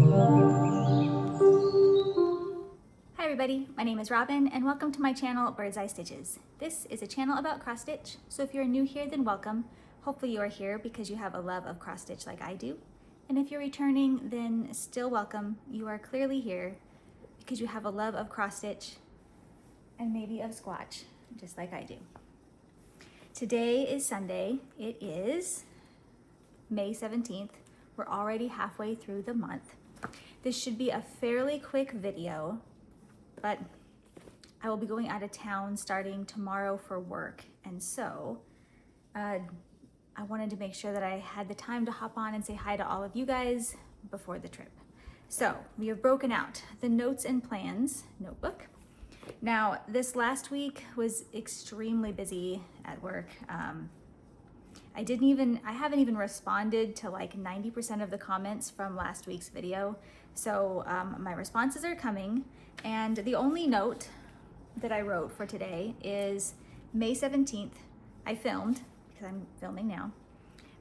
Hi everybody, my name is Robin and welcome to my channel Bird's Eye Stitches. This is a channel about cross stitch, so if you're new here then welcome. Hopefully you are here because you have a love of cross stitch like I do. And if you're returning then still welcome. You are clearly here because you have a love of cross stitch and maybe of squatch, just like I do. Today is Sunday. It is May 17th. We're already halfway through the month. This should be a fairly quick video, but I will be going out of town starting tomorrow for work. And so I wanted to make sure that I had the time to hop on and say hi to all of you guys before the trip. So we have broken out the notes and plans notebook. Now, this last week was extremely busy at work. I haven't even responded to like 90% of the comments from last week's video. So my responses are coming. And the only note that I wrote for today is May 17th. I filmed, because I'm filming now,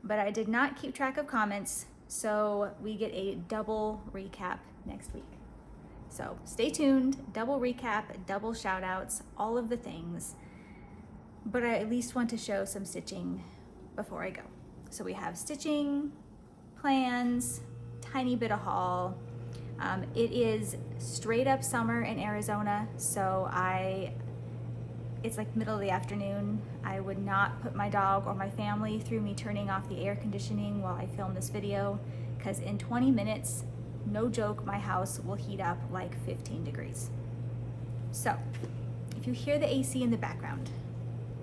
but I did not keep track of comments. So we get a double recap next week. So stay tuned, double recap, double shout outs, all of the things. But I at least want to show some stitching before I go. So we have stitching, plans, tiny bit of haul. It is straight up summer in Arizona, so it's like middle of the afternoon. I would not put my dog or my family through me turning off the air conditioning while I film this video, because in 20 minutes, no joke, my house will heat up like 15 degrees. So if you hear the AC in the background,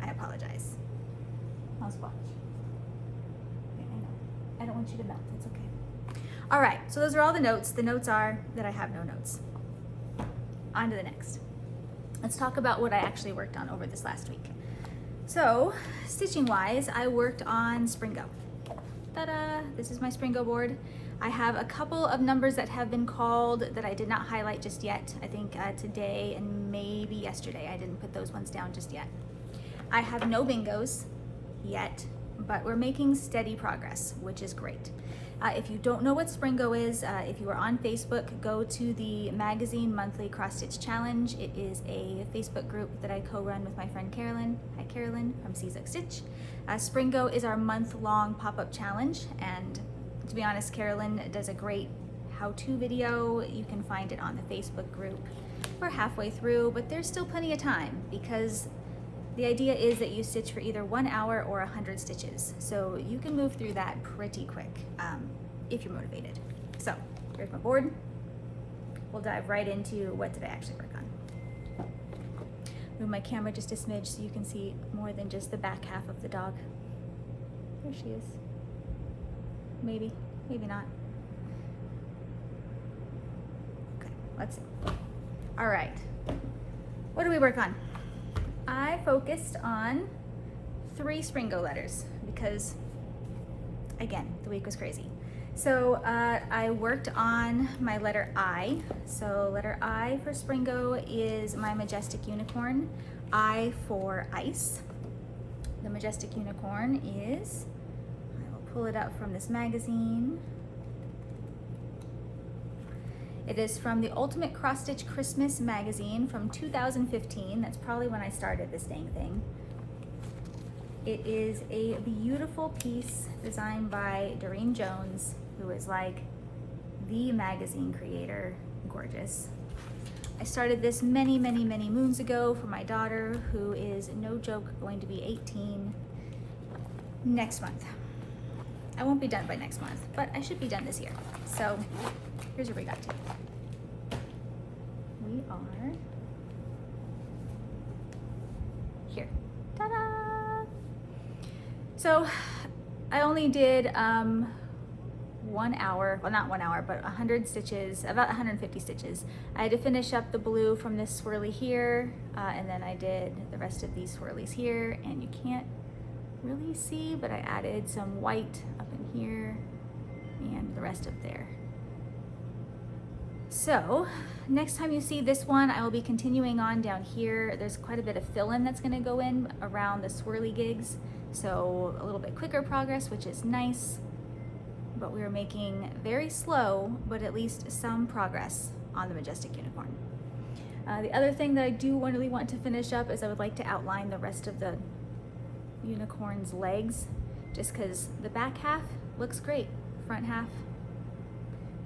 I apologize. I'll squash. Okay, I know. I don't want you to melt, it's okay. All right, so those are all the notes. The notes are that I have no notes. On to the next. Let's talk about what I actually worked on over this last week. So, stitching wise, I worked on Springo. Ta-da! This is my Springo board. I have a couple of numbers that have been called that I did not highlight just yet. I think today and maybe yesterday. I didn't put those ones down just yet. I have no bingos yet, but we're making steady progress, which is great. If you don't know what Springo is, if you are on Facebook, go to the Magazine Monthly Cross Stitch Challenge. It is a Facebook group that I co-run with my friend Carolyn. Hi Carolyn from Seasick Stitch. Springo is our month-long pop-up challenge, and to be honest, Carolyn does a great how-to video. You can find it on the Facebook group. We're halfway through, but there's still plenty of time because the idea is that you stitch for either 1 hour or 100 stitches. So you can move through that pretty quick if you're motivated. So here's my board. We'll dive right into what did I actually work on. Move my camera just a smidge so you can see more than just the back half of the dog. There she is. Maybe, maybe not. Okay, let's see. All right, what do we work on? I focused on 3 Springo letters because, again, the week was crazy. So I worked on my letter I. So letter I for Springo is my Majestic Unicorn. I for ice. The Majestic Unicorn is, I will pull it up from this magazine. It is from the Ultimate Cross Stitch Christmas magazine from 2015. That's probably when I started this dang thing. It is a beautiful piece designed by Doreen Jones, who is like the magazine creator. Gorgeous. I started this many, many, many moons ago for my daughter, who is, no joke, going to be 18 next month. I won't be done by next month, but I should be done this year. So here's where we got to. We are here. Ta-da! So I only did 1 hour, well not 1 hour, but 100 stitches, about 150 stitches. I had to finish up the blue from this swirly here, and then I did the rest of these swirlies here, and you can't really see, but I added some white up in here and the rest up there. So next time you see this one, I will be continuing on down here. There's quite a bit of fill-in that's gonna go in around the swirly gigs. So a little bit quicker progress, which is nice. but we are making very slow, but at least some progress on the majestic unicorn. The other thing that I do really want to finish up is I would like to outline the rest of the unicorn's legs, just because the back half looks great, front half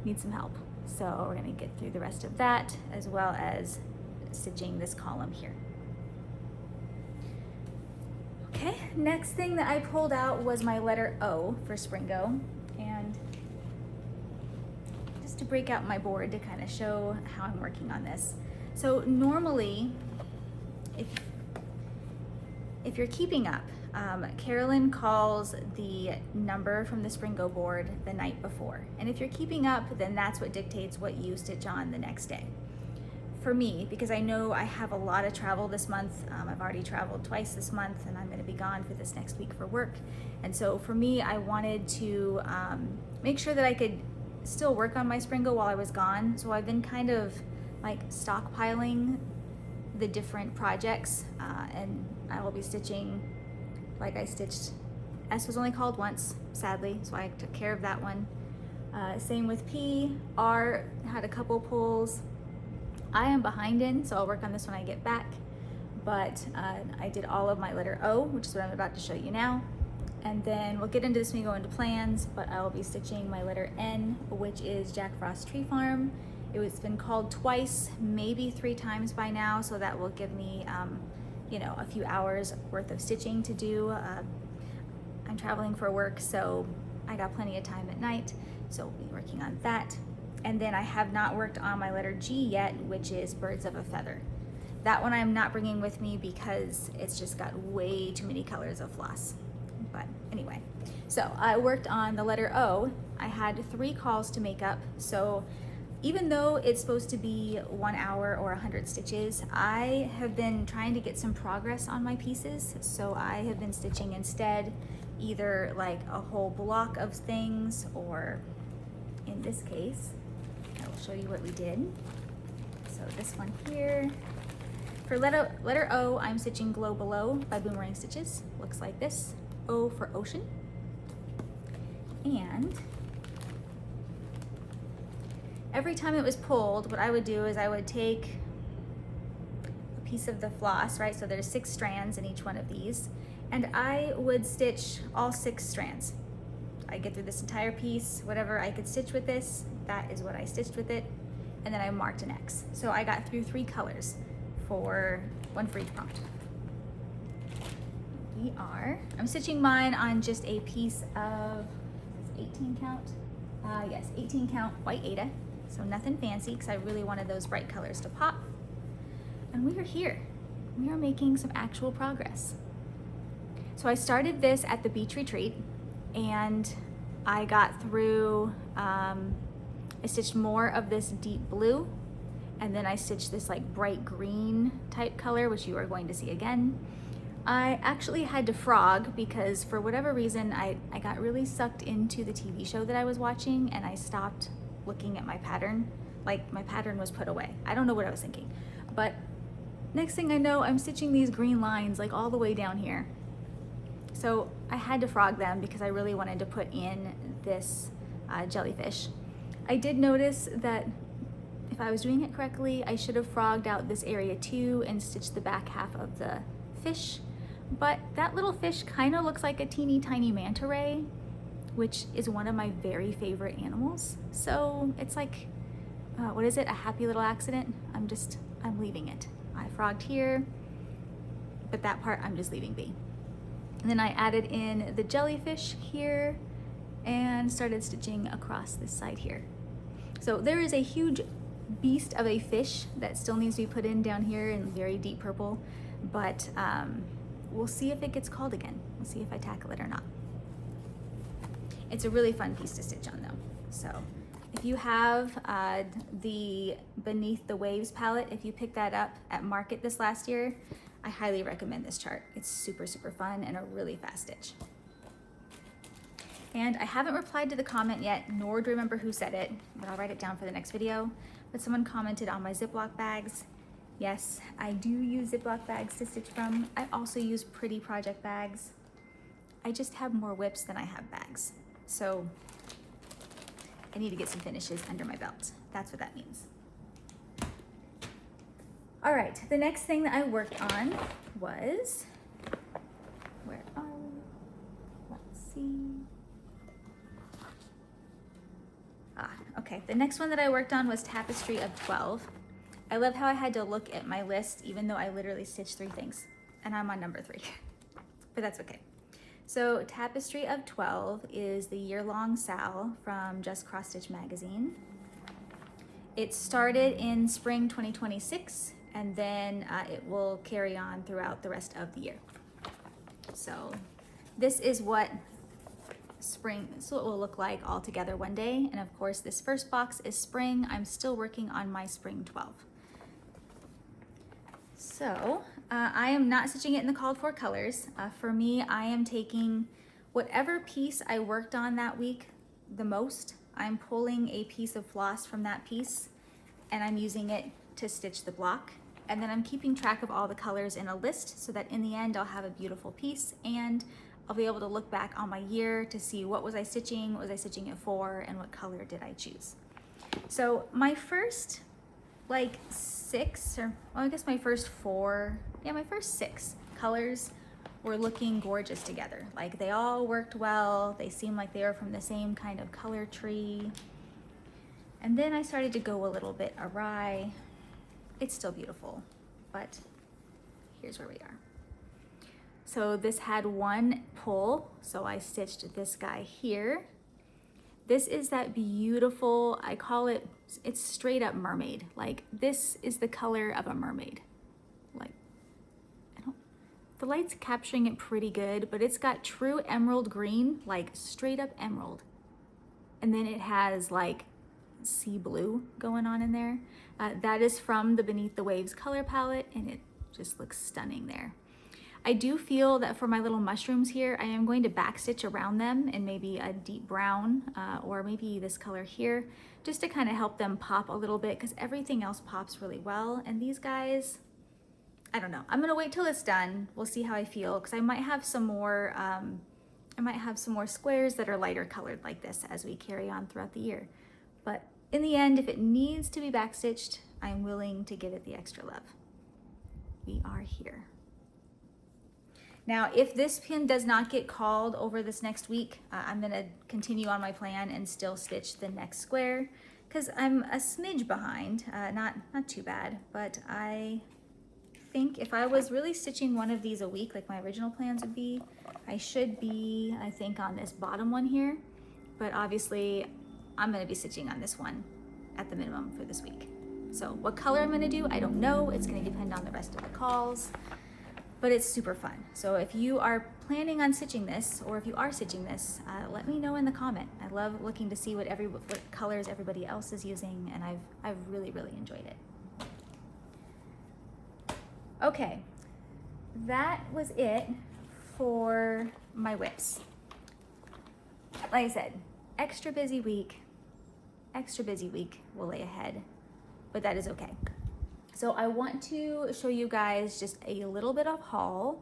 needs some help. So we're gonna get through the rest of that, as well as stitching this column here. Okay, next thing that I pulled out was my letter O for Springo, and just to break out my board to kind of show how I'm working on this. So normally, if you're keeping up, Carolyn calls the number from the Springo board the night before. And if you're keeping up, then that's what dictates what you stitch on the next day. For me, because I know I have a lot of travel this month, I've already traveled twice this month and I'm gonna be gone for this next week for work. And so for me, I wanted to make sure that I could still work on my Springo while I was gone. So I've been kind of like stockpiling the different projects, and I will be stitching, like I stitched, S was only called once, sadly, so I took care of that one. Same with P. R had a couple pulls. I am behind in, so I'll work on this when I get back. But I did all of my letter O, which is what I'm about to show you now. And then we'll get into this when we go into plans, but I will be stitching my letter N, which is Jack Frost Tree Farm. It's been called twice, maybe 3 times by now, so that will give me you know, a few hours worth of stitching to do. I'm traveling for work, so I got plenty of time at night, so we'll be working on that. And then I have not worked on my letter G yet, which is Birds of a Feather. That one I'm not bringing with me because it's just got way too many colors of floss. But anyway, so I worked on the letter O. I had 3 calls to make up, so even though it's supposed to be 1 hour or 100 stitches, I have been trying to get some progress on my pieces. So I have been stitching instead either like a whole block of things, or in this case, I will show you what we did. So this one here, for letter O, I'm stitching Glow Below by Boomerang Stitches. Looks like this, O for ocean. And every time it was pulled, what I would do is I would take a piece of the floss, right? So there's 6 strands in each one of these, and I would stitch all 6 strands. I get through this entire piece, whatever I could stitch with this, that is what I stitched with it, and then I marked an X. So I got through 3 colors, one for each prompt. I'm stitching mine on just a piece of 18 count, yes, 18 count white Aida. So nothing fancy, because I really wanted those bright colors to pop. And we are here. We are making some actual progress. So I started this at the beach retreat, and I got through, I stitched more of this deep blue, and then I stitched this like bright green type color, which you are going to see again. I actually had to frog because for whatever reason, I got really sucked into the TV show that I was watching, and I stopped looking at my pattern. Like, my pattern was put away. I don't know what I was thinking. But next thing I know, I'm stitching these green lines like all the way down here. So I had to frog them because I really wanted to put in this jellyfish. I did notice that if I was doing it correctly, I should have frogged out this area too and stitched the back half of the fish. But that little fish kind of looks like a teeny tiny manta ray, which is one of my very favorite animals. So it's like, what is it? A happy little accident. I'm leaving it. I frogged here, but that part I'm just leaving be. And then I added in the jellyfish here and started stitching across this side here. So there is a huge beast of a fish that still needs to be put in down here in very deep purple, but we'll see if it gets called again. We'll see if I tackle it or not. It's a really fun piece to stitch on though. So if you have the Beneath the Waves palette, if you picked that up at Market this last year, I highly recommend this chart. It's super, super fun and a really fast stitch. And I haven't replied to the comment yet, nor do I remember who said it, but I'll write it down for the next video. But someone commented on my Ziploc bags. Yes, I do use Ziploc bags to stitch from. I also use Pretty Project bags. I just have more whips than I have bags. So I need to get some finishes under my belt. That's what that means. All right, the next thing that I worked on was, where are we? Let's see. Okay, the next one that I worked on was Tapestry of 12. I love how I had to look at my list even though I literally stitched 3 things, and I'm on number 3, but that's okay. So Tapestry of 12 is the year-long sale from Just Cross Stitch magazine. It started in spring 2026, and then it will carry on throughout the rest of the year. So this is what it will look like all together one day. And of course, this first box is spring. I'm still working on my spring 12. So I am not stitching it in the called for colors. For me, I am taking whatever piece I worked on that week the most. I'm pulling a piece of floss from that piece and I'm using it to stitch the block. And then I'm keeping track of all the colors in a list so that in the end I'll have a beautiful piece and I'll be able to look back on my year to see what was I stitching it for, and what color did I choose. So my first like 6, or well, I guess my first 4, yeah, my first 6 colors were looking gorgeous together. Like they all worked well. They seemed like they were from the same kind of color tree. And then I started to go a little bit awry. It's still beautiful, but here's where we are. So this had one pull, so I stitched this guy here. This is that beautiful, I call it, it's straight up mermaid. Like this is the color of a mermaid. Like, the light's capturing it pretty good, but it's got true emerald green, like straight up emerald. And then it has like sea blue going on in there. That is from the Beneath the Waves color palette, and it just looks stunning there. I do feel that for my little mushrooms here, I am going to backstitch around them in maybe a deep brown or maybe this color here, just to kind of help them pop a little bit, because everything else pops really well. And these guys, I don't know. I'm gonna wait till it's done. We'll see how I feel, because I might have some more squares that are lighter colored like this as we carry on throughout the year. But in the end, if it needs to be backstitched, I'm willing to give it the extra love. We are here. Now, if this pin does not get called over this next week, I'm gonna continue on my plan and still stitch the next square, because I'm a smidge behind, not too bad, but I think if I was really stitching one of these a week, like my original plans would be, I should be, I think, on this bottom one here, but obviously I'm gonna be stitching on this one at the minimum for this week. So what color I'm gonna do, I don't know. It's gonna depend on the rest of the calls. But it's super fun. So if you are planning on stitching this, or if you are stitching this, let me know in the comment. I love looking to see what colors everybody else is using, and I've really, really enjoyed it. Okay, that was it for my whips. Like I said, extra busy week will lay ahead, but that is okay. So I want to show you guys just a little bit of haul,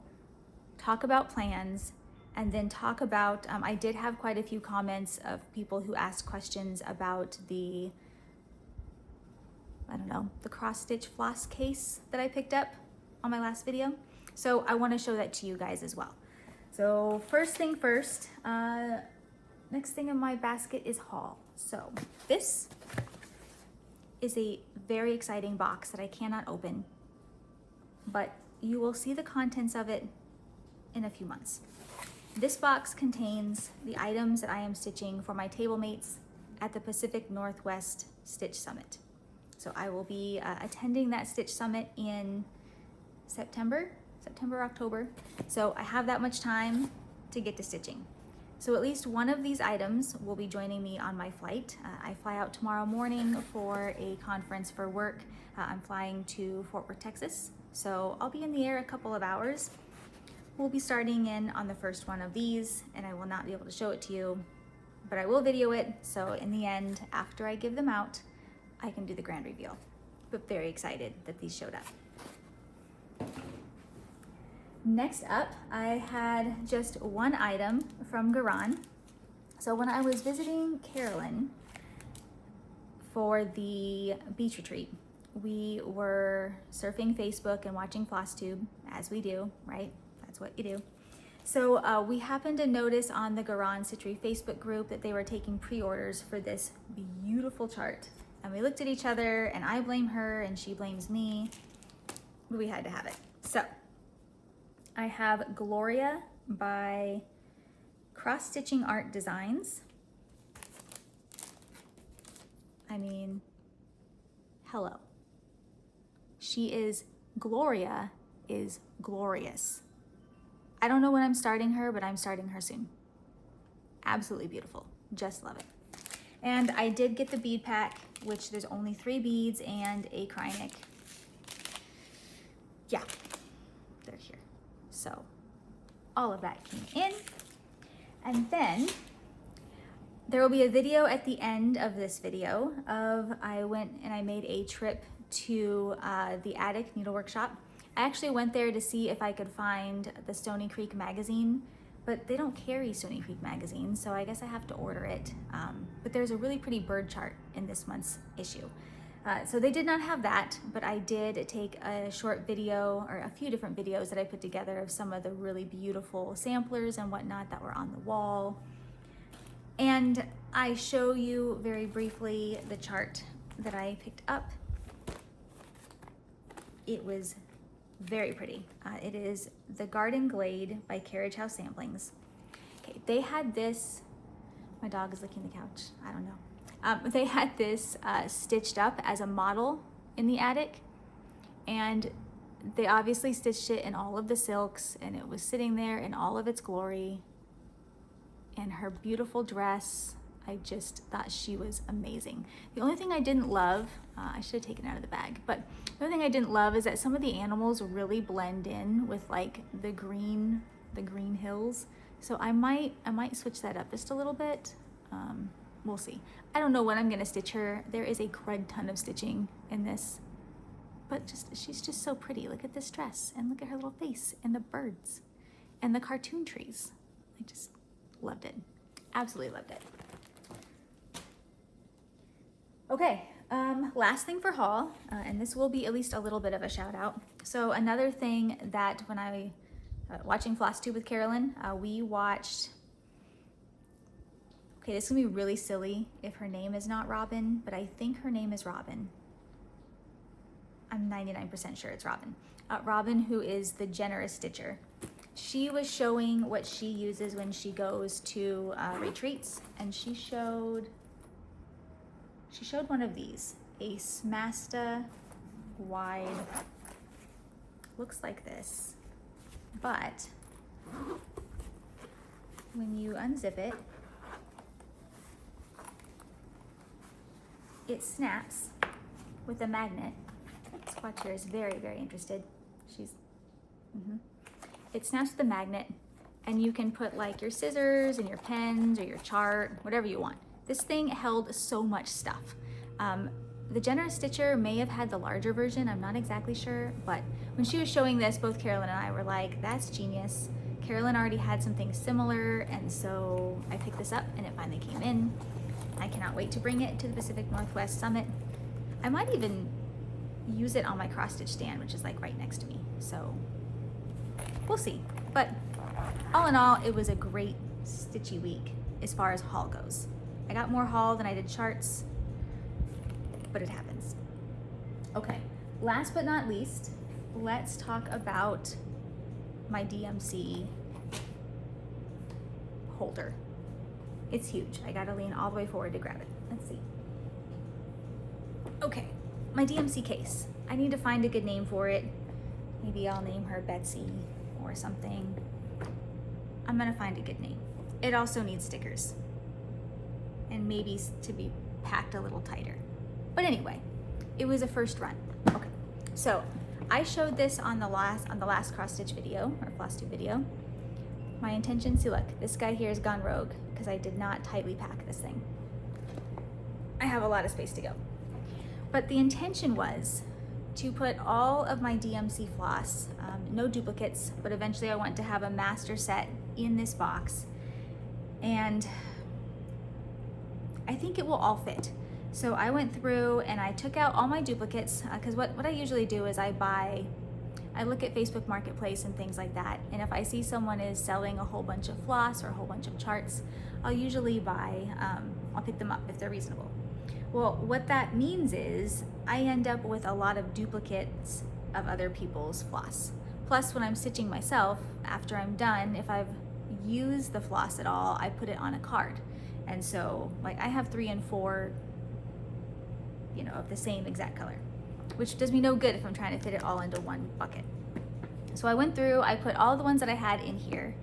talk about plans, and then talk about, I did have quite a few comments of people who asked questions about the, the cross stitch floss case that I picked up on my last video. So I want to show that to you guys as well. So first thing first, next thing in my basket is haul. So this is a very exciting box that I cannot open, but you will see the contents of it in a few months. This box contains the items that I am stitching for my table mates at the Pacific Northwest Stitch Summit. So I will be attending that Stitch Summit in September, October. So I have that much time to get to stitching. So at least one of these items will be joining me on my flight. I fly out tomorrow morning for a conference for work. I'm flying to Fort Worth, Texas. So I'll be in the air a couple of hours. We'll be starting in on the first one of these, and I will not be able to show it to you, but I will video it. So in the end, after I give them out, I can do the grand reveal. But very excited that these showed up. Next up, I had just one item from Garan. So when I was visiting Carolyn, for the beach retreat. We were surfing Facebook and watching Flosstube, as we do, right? That's what you do. So we happened to notice on the Garan Citry Facebook group that they were taking pre-orders for this beautiful chart. And we looked at each other, and I blame her and she blames me. We had to have it. So I have Gloria by Cross Stitching Art Designs. I mean, hello. Gloria is glorious. I don't know when I'm starting her, but I'm starting her soon. Absolutely beautiful. Just love it. And I did get the bead pack, which there's only 3 beads and a Krynic. Yeah, they're here. So all of that came in. And then there will be a video at the end of this video of I went and I made a trip to the Attic Needle Workshop. I actually went there to see if I could find the Stony Creek magazine, but they don't carry Stony Creek magazine, so I guess I have to order it. But there's a really pretty bird chart in this month's issue. So they did not have that, but I did take a short video, or a few different videos that I put together of some of the really beautiful samplers and whatnot that were on the wall. And I show you very briefly the chart that I picked up. It was very pretty. It is The Garden Glade by Carriage House Samplings. Okay, they had this, my dog is licking the couch, I don't know. They had this stitched up as a model in the attic, and they obviously stitched it in all of the silks, and it was sitting there in all of its glory. And her beautiful dress, I just thought she was amazing. The only thing I didn't love, I should have taken it out of the bag, but the only thing I didn't love is that some of the animals really blend in with like the green hills. So I might switch that up just a little bit. We'll see. I don't know when I'm gonna stitch her. There is a crud ton of stitching in this, but she's just so pretty. Look at this dress, and look at her little face, and the birds, and the cartoon trees. I just loved it. Absolutely loved it. Okay, last thing for haul, and this will be at least a little bit of a shout out. So another thing that when I watching Flosstube with Carolyn, we watched, okay, this is gonna be really silly if her name is not Robin, but I think her name is Robin. I'm 99% sure it's Robin. Robin, who is the generous stitcher. She was showing what she uses when she goes to retreats, and she showed one of these, a Smasta wide, looks like this, but when you unzip it, it snaps with a magnet. Squatch here is very, very interested. It snaps with a magnet, and you can put like your scissors and your pens or your chart, whatever you want. This thing held so much stuff. The Generous Stitcher may have had the larger version, I'm not exactly sure, but when she was showing this, both Carolyn and I were like, that's genius. Carolyn already had something similar, and so I picked this up and it finally came in. I cannot wait to bring it to the Pacific Northwest Summit. I might even use it on my cross stitch stand, which is like right next to me, so we'll see. But all in all, it was a great stitchy week as far as haul goes. I got more haul than I did charts, but it happens. Okay, last but not least, let's talk about my DMC holder. It's huge. I gotta lean all the way forward to grab it. Let's see. Okay, my DMC case. I need to find a good name for it. Maybe I'll name her Betsy or something. I'm gonna find a good name. It also needs stickers, and maybe to be packed a little tighter. But anyway, it was a first run. Okay, so I showed this on the last cross stitch video, or Flosstube video. My intention, see look, this guy here has gone rogue because I did not tightly pack this thing. I have a lot of space to go. But the intention was to put all of my DMC floss, no duplicates, but eventually I want to have a master set in this box. And I think it will all fit. So I went through and I took out all my duplicates, because what I usually do is I look at Facebook Marketplace and things like that, and if I see someone is selling a whole bunch of floss or a whole bunch of charts, I'll usually I'll pick them up if they're reasonable. Well, what that means is I end up with a lot of duplicates of other people's floss. Plus, when I'm stitching myself, after I'm done, if I've used the floss at all, I put it on a card. And so, like, I have 3 and 4, you know, of the same exact color, which does me no good if I'm trying to fit it all into one bucket. So I went through, I put all the ones that I had in here.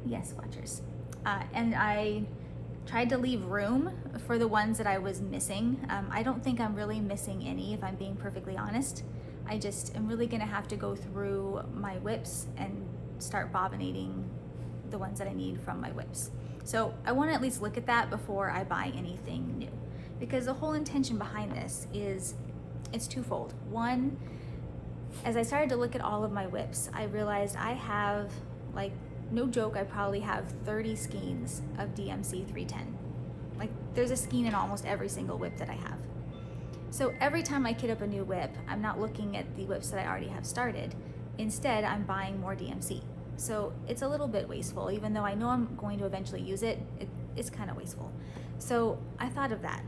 Yes, watchers. And I tried to leave room for the ones that I was missing. I don't think I'm really missing any, if I'm being perfectly honest. I just am really gonna have to go through my whips and start bobbinating the ones that I need from my whips. So I wanna at least look at that before I buy anything new, because the whole intention behind this is, it's twofold. One, as I started to look at all of my whips, I realized I have, like, no joke, I probably have 30 skeins of DMC 310. Like, there's a skein in almost every single whip that I have. So every time I kit up a new whip, I'm not looking at the whips that I already have started. Instead, I'm buying more DMC. So it's a little bit wasteful, even though I know I'm going to eventually use it, it's kind of wasteful. So I thought of that.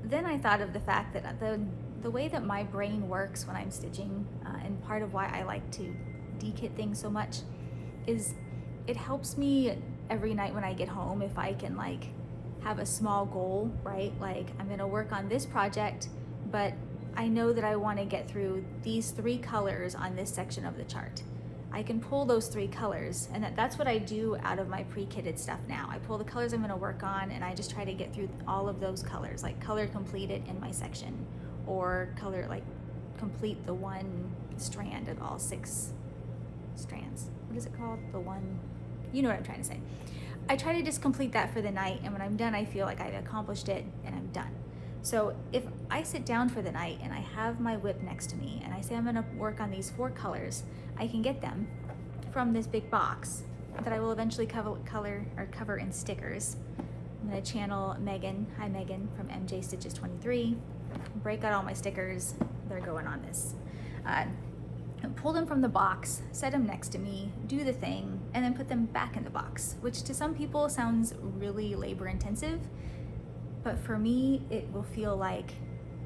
Then I thought of the fact that the way that my brain works when I'm stitching, and part of why I like to de-kit things so much, is it helps me every night when I get home if I can, like, have a small goal, right? Like, I'm gonna work on this project, but I know that I wanna get through these 3 colors on this section of the chart. I can pull those 3 colors, and that's what I do out of my pre-kitted stuff now. I pull the colors I'm gonna work on, and I just try to get through all of those colors, like color complete it in my section, or color, like, complete the one strand of all 6 strands. What is it called? The one, you know what I'm trying to say. I try to just complete that for the night, and when I'm done, I feel like I've accomplished it and I'm done. So if I sit down for the night and I have my whip next to me and I say I'm gonna work on these 4 colors, I can get them from this big box that I will eventually cover in stickers. I'm gonna channel Megan, hi Megan, from MJ Stitches 23, break out all my stickers, they're going on this. Pull them from the box, set them next to me, do the thing, and then put them back in the box, which to some people sounds really labor intensive, but for me, it will feel like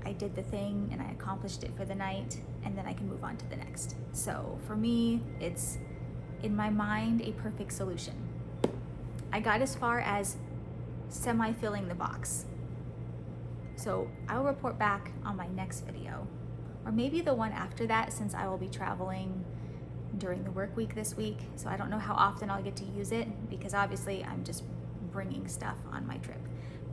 I did the thing and I accomplished it for the night, and then I can move on to the next. So for me, it's, in my mind, a perfect solution. I got as far as semi-filling the box. So I'll report back on my next video, or maybe the one after that, since I will be traveling during the work week this week. So I don't know how often I'll get to use it, because obviously I'm just bringing stuff on my trip.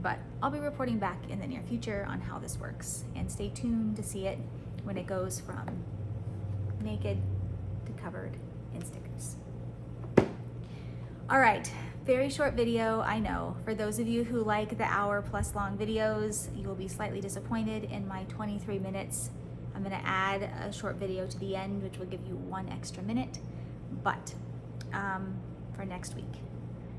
But I'll be reporting back in the near future on how this works, and stay tuned to see it when it goes from naked to covered in stickers. All right, very short video, I know. For those of you who like the hour-plus long videos, you will be slightly disappointed in my 23 minutes. I'm gonna add a short video to the end, which will give you 1 extra minute, but for next week.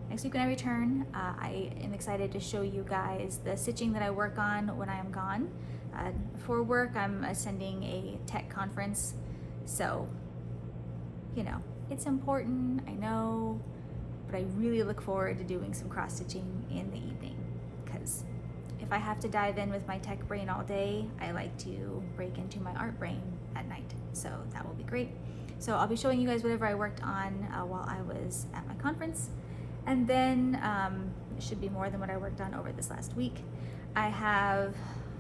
Next week when I return, I am excited to show you guys the stitching that I work on when I am gone. For work, I'm attending a tech conference, so, you know, it's important, I know, but I really look forward to doing some cross-stitching in the evening, because if I have to dive in with my tech brain all day, I like to break into my art brain at night, so that will be great. So I'll be showing you guys whatever I worked on while I was at my conference. And then it should be more than what I worked on over this last week. I have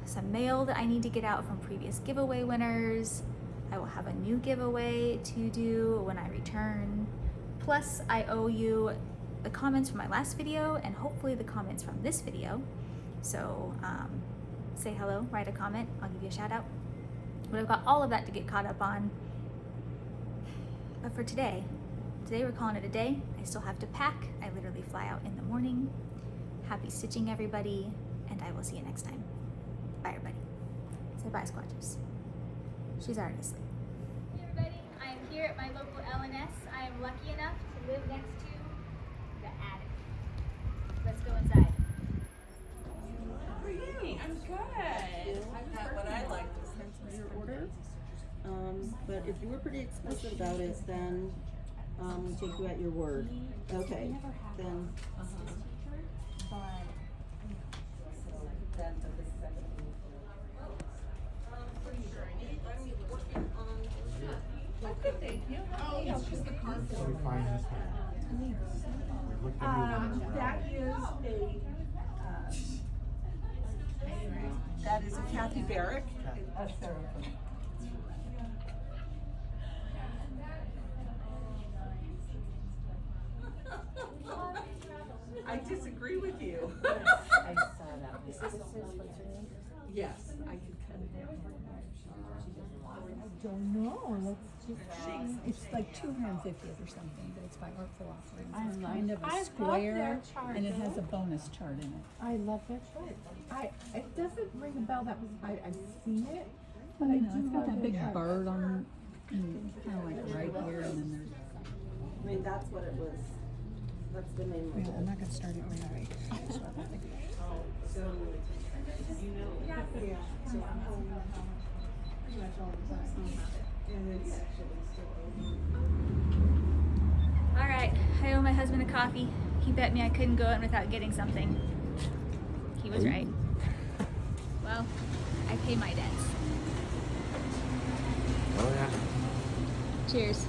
some mail that I need to get out from previous giveaway winners. I will have a new giveaway to do when I return. Plus, I owe you the comments from my last video and hopefully the comments from this video. So say hello, write a comment, I'll give you a shout out. But I've got all of that to get caught up on. But for today we're calling it a day. I still have to pack. I literally fly out in the morning. Happy stitching, everybody, and I will see you next time. Bye, everybody. Say bye, Squatchers. She's already asleep. Hey, everybody. I am here at my local L&S. I am lucky enough to live next to the attic. Let's go inside. What are you doing? I'm good. What I liked was cancel your order. But if you were pretty explicit about it, then we take you at your word. Okay, then. Okay, thank you. Oh, it's just the card. We find this one. That is a Kathy Barrick. I disagree with you. I saw that. Yes, I could cut it down. I don't know, let's just, it's like 250th or something, but it's by Artful Offerings. It's kind of a square, and it has a bonus chart in it. I love that chart. It doesn't ring a bell. I've seen it, but You I know, do it's got love that the big chart. bird on, kind of like right here, and then there's, I mean, that's what it was. That's the name of well, I'm it. not gonna start it right away. So, you know, All right, I owe my husband a coffee. He bet me I couldn't go in without getting something. He was right. Well, I pay my debts. Oh yeah. Cheers.